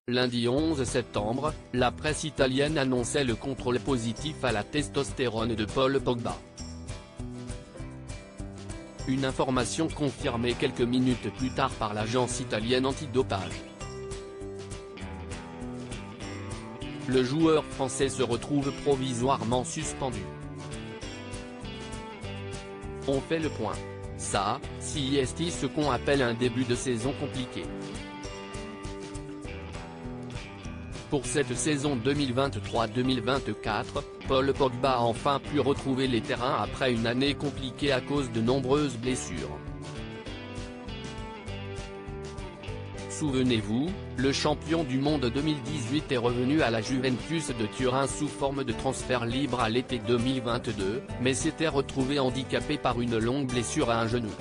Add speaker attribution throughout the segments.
Speaker 1: Lundi 11 septembre, la presse italienne annonçait le contrôle positif à la testostérone de Paul Pogba. Une information confirmée quelques minutes plus tard par l'agence italienne antidopage. Le joueur français se retrouve provisoirement suspendu. On fait le point. Ça, c'est ce qu'on appelle un début de saison compliqué. Pour cette saison 2023-2024, Paul Pogba a enfin pu retrouver les terrains après une année compliquée à cause de nombreuses blessures. Souvenez-vous, le champion du monde 2018 est revenu à la Juventus de Turin sous forme de transfert libre à l'été 2022, mais s'était retrouvé handicapé par une longue blessure à un genou.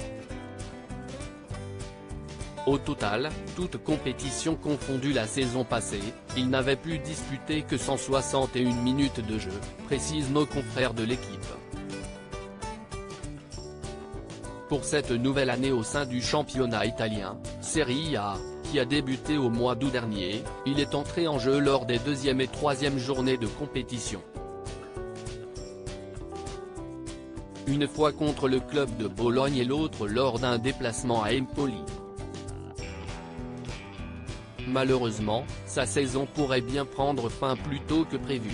Speaker 1: Au total, toutes compétitions confondues la saison passée, il n'avait pu disputer que 161 minutes de jeu, précisent nos confrères de l'équipe. Pour cette nouvelle année au sein du championnat italien, Serie A, qui a débuté au mois d'août dernier, il est entré en jeu lors des deuxième et troisième journées de compétition. Une fois contre le club de Bologne et l'autre lors d'un déplacement à Empoli. Malheureusement, sa saison pourrait bien prendre fin plus tôt que prévu.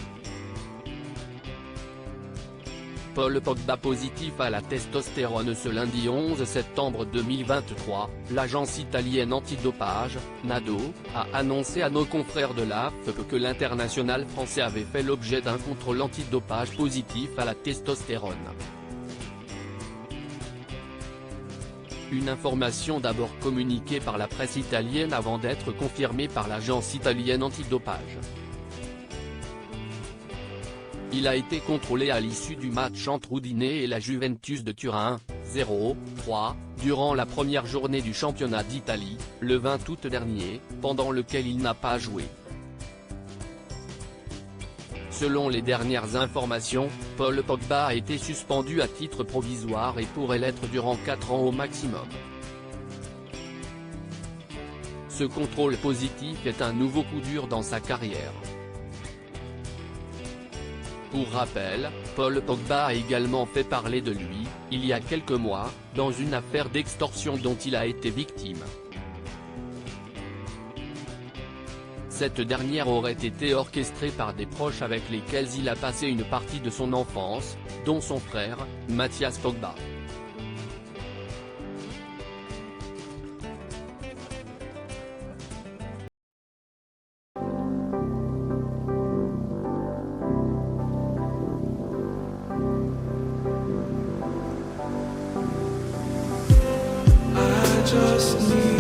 Speaker 1: Paul Pogba positif à la testostérone ce lundi 11 septembre 2023, l'agence italienne antidopage, NADO, a annoncé à nos confrères de l'AFP que l'international français avait fait l'objet d'un contrôle antidopage positif à la testostérone. Une information d'abord communiquée par la presse italienne avant d'être confirmée par l'agence italienne antidopage. Il a été contrôlé à l'issue du match entre Udine et la Juventus de Turin, 0-3, durant la première journée du championnat d'Italie, le 20 août dernier, pendant lequel il n'a pas joué. Selon les dernières informations, Paul Pogba a été suspendu à titre provisoire et pourrait l'être durant 4 ans au maximum. Ce contrôle positif est un nouveau coup dur dans sa carrière. Pour rappel, Paul Pogba a également fait parler de lui, il y a quelques mois, dans une affaire d'extorsion dont il a été victime. Cette dernière aurait été orchestrée par des proches avec lesquels il a passé une partie de son enfance, dont son frère, Mathias Pogba.
Speaker 2: Just need